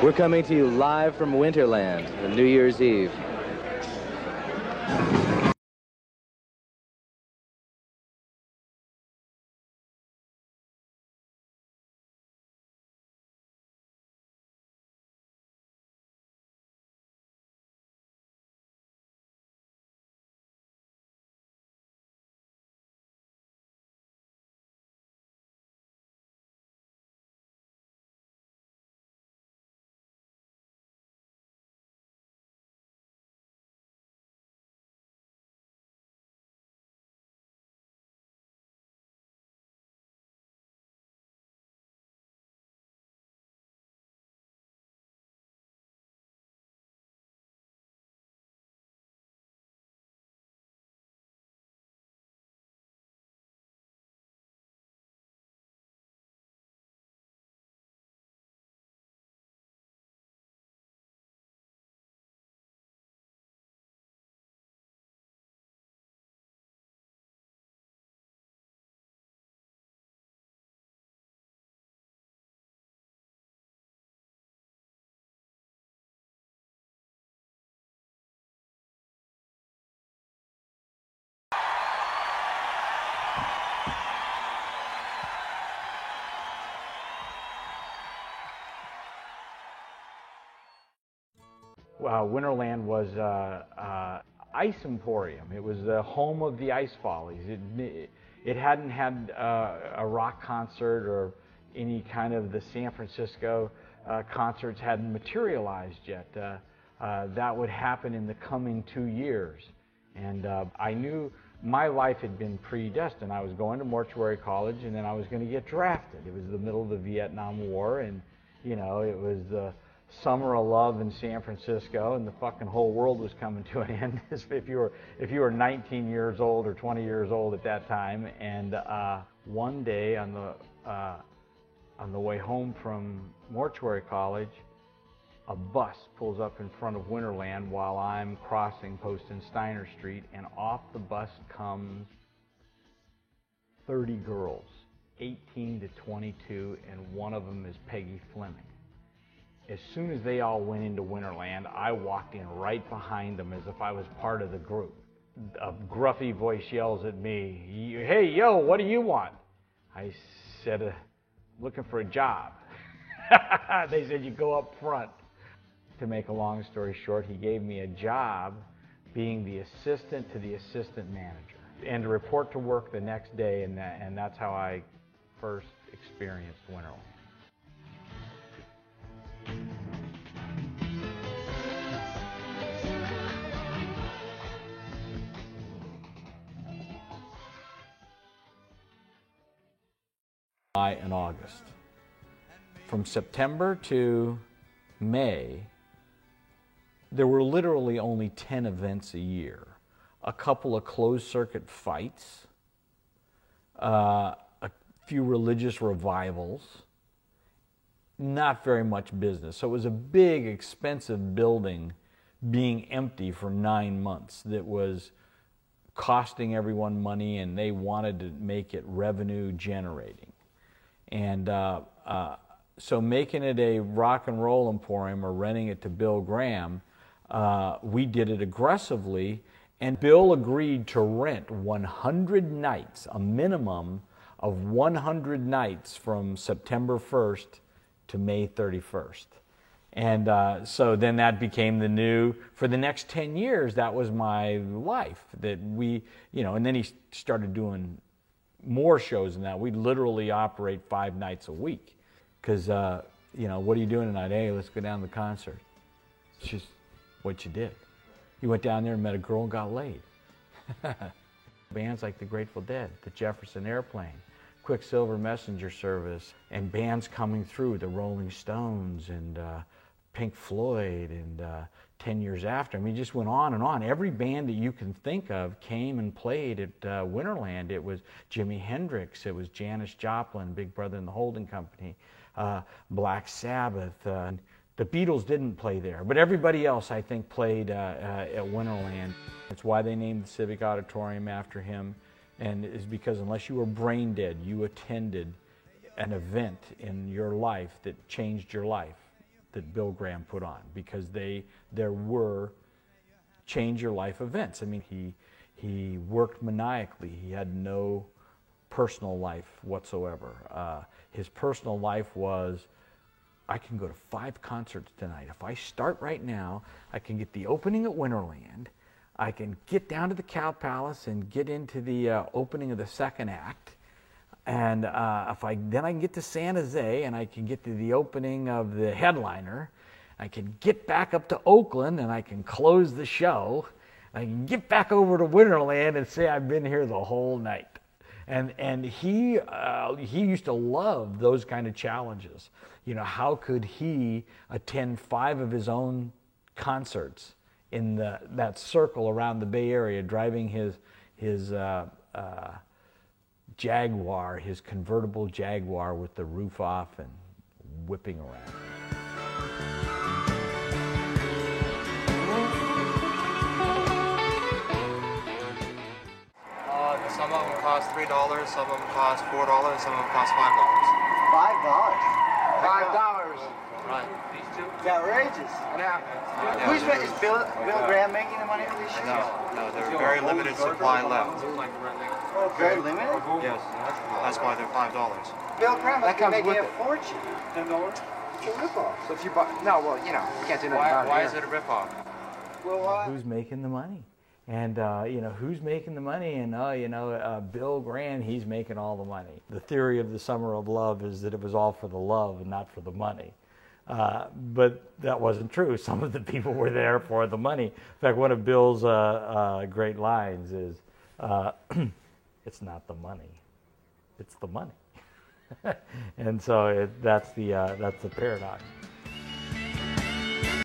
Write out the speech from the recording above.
We're coming to you live from Winterland on New Year's Eve. Winterland was Ice Emporium. It was the home of the Ice Follies. It hadn't had a rock concert or any kind of the San Francisco concerts hadn't materialized yet. That would happen in the coming 2 years. And I knew my life had been predestined. I was going to mortuary college, and then I was going to get drafted. It was the middle of the Vietnam War, and you know, it was the summer of love in San Francisco, and the fucking whole world was coming to an end. if you were 19 years old or 20 years old at that time. And one day on the way home from mortuary college, a bus pulls up in front of Winterland while I'm crossing Post and Steiner Street, and off the bus comes 30 girls, 18 to 22, and one of them is Peggy Fleming. As soon as they all went into Winterland, I walked in right behind them as if I was part of the group. A gruffy voice yells at me, "Hey, yo, what do you want?" I said, "Looking for a job." They said, "You go up front." To make a long story short, he gave me a job being the assistant to the assistant manager and to report to work the next day, and that's how I first experienced Winterland. July and August. From September to May, there were literally only 10 events a year. A couple of closed circuit fights, a few religious revivals, not very much business. So it was a big, expensive building being empty for 9 months that was costing everyone money, and they wanted to make it revenue generating. And so making it a rock and roll emporium or renting it to Bill Graham, we did it aggressively, and Bill agreed to rent 100 nights, a minimum of 100 nights from September 1st to May 31st. And so then that became the new, for the next 10 years, that was my life. That we, you know, and then he started doing more shows than that. We'd literally operate 5 nights a week. Because, you know, what are you doing tonight? Hey, let's go down to the concert. It's just what you did. You went down there and met a girl and got laid. Bands like the Grateful Dead, the Jefferson Airplane, Quicksilver Messenger Service, and bands coming through, the Rolling Stones and Pink Floyd and 10 Years After. I mean, it just went on and on. Every band that you can think of came and played at Winterland. It was Jimi Hendrix, it was Janis Joplin, Big Brother and the Holding Company, Black Sabbath. The Beatles didn't play there, but everybody else, I think, played at Winterland. It's why they named the Civic Auditorium after him, and is because unless you were brain dead, you attended an event in your life that changed your life. that Bill Graham put on, because there were change your life events. I mean, he worked maniacally. He had no personal life whatsoever. His personal life was, I can go to 5 concerts tonight. If I start right now, I can get the opening at Winterland. I can get down to the Cow Palace and get into the opening of the second act. And then I can get to San Jose and I can get to the opening of the headliner. I can get back up to Oakland and I can close the show. I can get back over to Winterland and say I've been here the whole night. And he used to love those kind of challenges. You know, how could he attend 5 of his own concerts in that circle around the Bay Area, driving his Jaguar, his convertible Jaguar with the roof off and whipping around. Some of them cost $3, some of them cost $4, some of them cost $5. $5? Right. These two? It's outrageous. Yeah. Who's is Bill Graham making the money for these shoes? No, there's very limited supply left. Oh, very limited? Yes. That's why they're $5. Bill Graham That comes making with a it. fortune. $10? It's a ripoff. So if you buy, no, well, you know, you can't do nothing about it. Why here. is it a ripoff? Well, Who's making the money? And, who's making the money? And, Bill Graham, he's making all the money. The theory of the Summer of Love is that it was all for the love and not for the money. But that wasn't true. Some of the people were there for the money. In fact, one of Bill's great lines is, it's not the money, it's the money. And so that's the paradox.